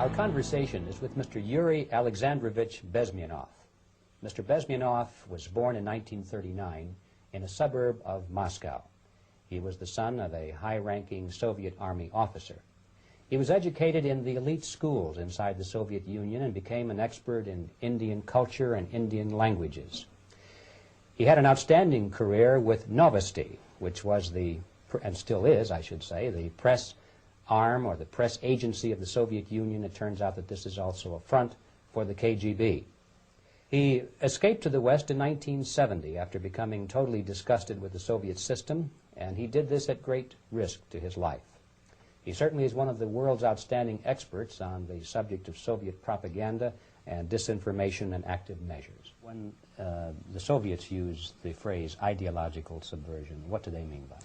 Our conversation is with Mr. Yuri Alexandrovich Bezmenov. Mr. Bezmenov was born in 1939 in a suburb of Moscow. He was the son of a high-ranking Soviet Army officer. He was educated in the elite schools inside the Soviet Union and became an expert in Indian culture and Indian languages. He had an outstanding career with Novosti, which was the, and still is, I should say, the press arm or the press agency of the Soviet Union. It turns out that this is also a front for the KGB. He escaped to the West in 1970 after becoming totally disgusted with the Soviet system, and he did this at great risk to his life. He certainly is one of the world's outstanding experts on the subject of Soviet propaganda and disinformation and active measures. When the Soviets use the phrase ideological subversion, what do they mean by it?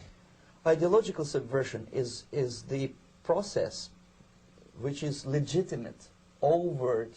Ideological subversion is the process which is legitimate, overt,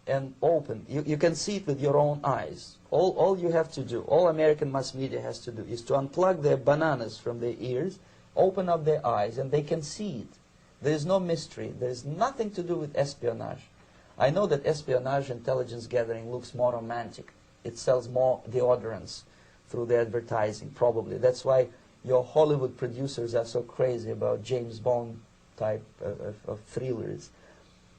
and open. You can see it with your own eyes. All you have to do, all American mass media has to do, is to unplug their bananas from their ears, open up their eyes, and they can see it. There is no mystery. There is nothing to do with espionage. I know that espionage intelligence gathering looks more romantic. It sells more deodorants through the advertising, probably. That's why your Hollywood producers are so crazy about James Bond type of thrillers.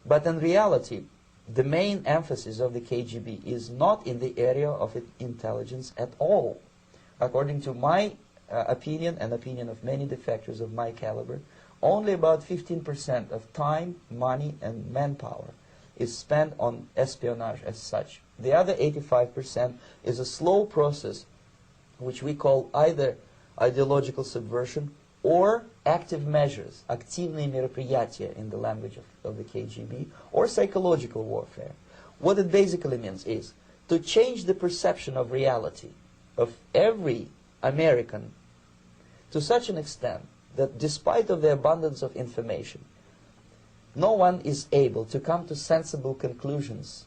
But in reality, the main emphasis of the KGB is not in the area of intelligence at all. According to my opinion and opinion of many defectors of my caliber, only about 15% of time, money, and manpower is spent on espionage as such. The other 85% is a slow process which we call either ideological subversion or active measures, активные мероприятия in the language of the KGB, or psychological warfare. What it basically means is to change the perception of reality of every American to such an extent that despite of the abundance of information, no one is able to come to sensible conclusions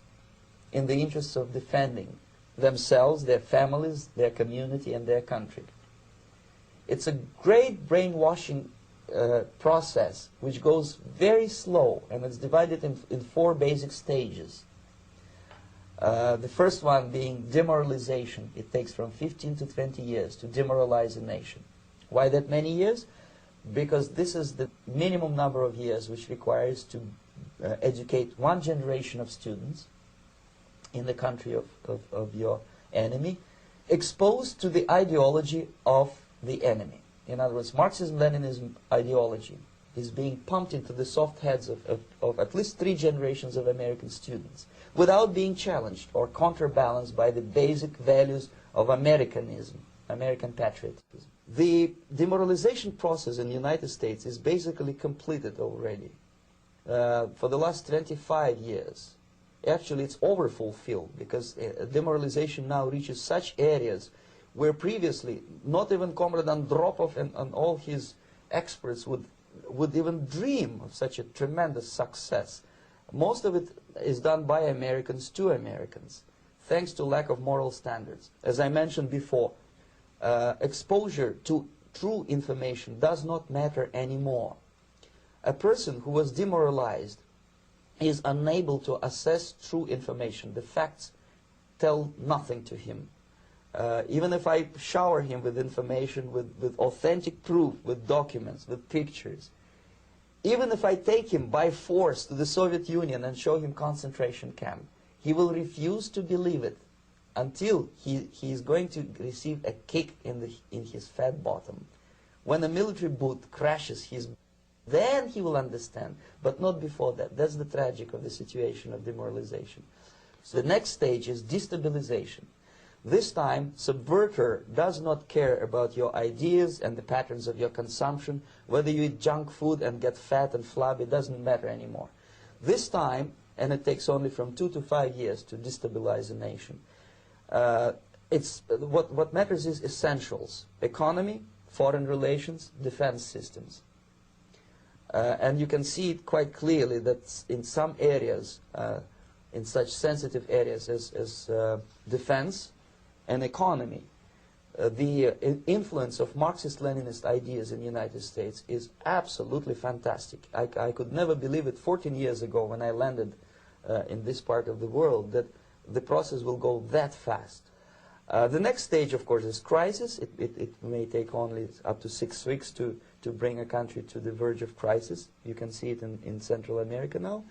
in the interests of defending themselves, their families, their community, and their country. It's a great brainwashing process which goes very slow, and it's divided in 4 basic stages. The first one being demoralization. It takes from 15 to 20 years to demoralize a nation. Why that many years? Because this is the minimum number of years which requires to educate one generation of students in the country of your enemy, exposed to the ideology of the enemy. In other words, Marxism-Leninism ideology is being pumped into the soft heads of at least 3 generations of American students without being challenged or counterbalanced by the basic values of Americanism, American patriotism. The demoralization process in the United States is basically completed already. For the last 25 years, actually it's overfulfilled, because demoralization now reaches such areas where previously not even Comrade Andropov and all his experts would even dream of such a tremendous success. Most of it is done by Americans to Americans, thanks to lack of moral standards. As I mentioned before, exposure to true information does not matter anymore. A person who was demoralized is unable to assess true information. The facts tell nothing to him. Even if I shower him with information, with authentic proof, with documents, with pictures, even if I take him by force to the Soviet Union and show him concentration camp, he will refuse to believe it until he is going to receive a kick in his fat bottom. When a military boot crashes then he will understand, but not before that. That's the tragic of the situation of demoralization. So the next stage is destabilization. This time, subverter does not care about your ideas and the patterns of your consumption. Whether you eat junk food and get fat and flabby, it doesn't matter anymore. This time, and it takes only from 2 to 5 years to destabilize a nation, what matters is essentials: economy, foreign relations, defense systems. And you can see it quite clearly that in some areas, in such sensitive areas as defense and economy, the influence of Marxist-Leninist ideas in the United States is absolutely fantastic. I could never believe it 14 years ago when I landed in this part of the world that the process will go that fast. The next stage, of course, is crisis. It may take only up to 6 weeks to bring a country to the verge of crisis. You can see it in Central America now.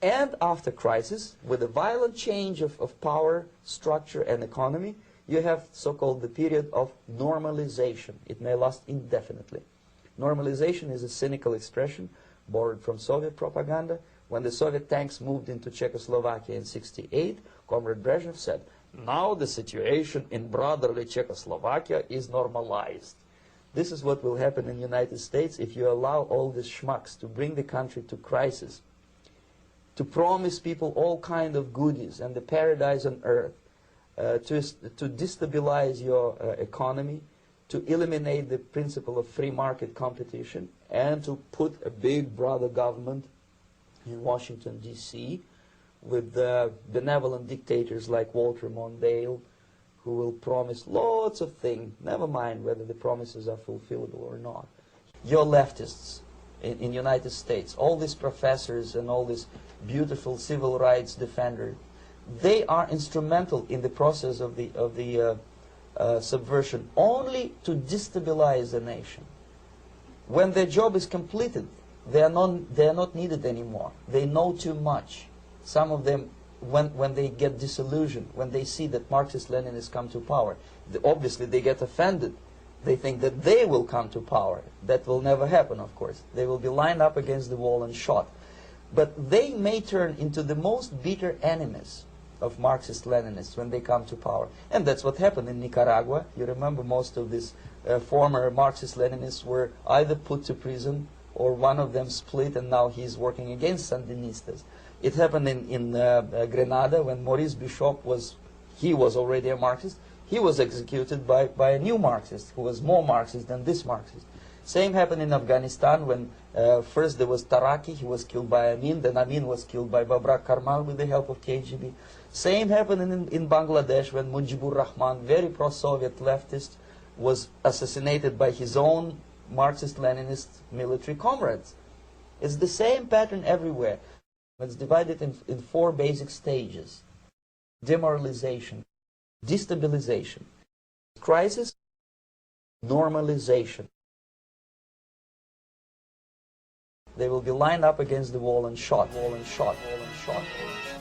And after crisis, with a violent change of power, structure, and economy, you have so-called the period of normalization. It may last indefinitely. Normalization is a cynical expression borrowed from Soviet propaganda. When the Soviet tanks moved into Czechoslovakia in '68, Comrade Brezhnev said, "Now the situation in brotherly Czechoslovakia is normalized." This is what will happen in the United States if you allow all these schmucks to bring the country to crisis, to promise people all kind of goodies and the paradise on earth, to destabilize your economy, to eliminate the principle of free market competition, and to put a big brother government in Washington, D.C., with benevolent dictators like Walter Mondale, who will promise lots of things, never mind whether the promises are fulfillable or not. Your leftists in the United States, all these professors and all these beautiful civil rights defenders, they are instrumental in the process of the subversion only to destabilize the nation. When their job is completed, they are not needed anymore. They know too much. Some of them, when they get disillusioned, when they see that Marxist-Leninists come to power, obviously they get offended. They think that they will come to power. That will never happen, of course. They will be lined up against the wall and shot. But they may turn into the most bitter enemies of Marxist-Leninists when they come to power. And that's what happened in Nicaragua. You remember most of these former Marxist-Leninists were either put to prison or one of them split, and now he's working against Sandinistas. It happened in Grenada when Maurice Bishop was already a Marxist. He was executed by a new Marxist who was more Marxist than this Marxist. Same happened in Afghanistan when first there was Taraki, he was killed by Amin, then Amin was killed by Babrak Karmal with the help of KGB. Same happened in Bangladesh when Mujibur Rahman, very pro-Soviet leftist, was assassinated by his own Marxist-Leninist military comrades. It's the same pattern everywhere. It's divided in 4 basic stages: demoralization, destabilization, crisis, normalization. They will be lined up against the wall and shot, wall and shot, wall and shot, wall and shot.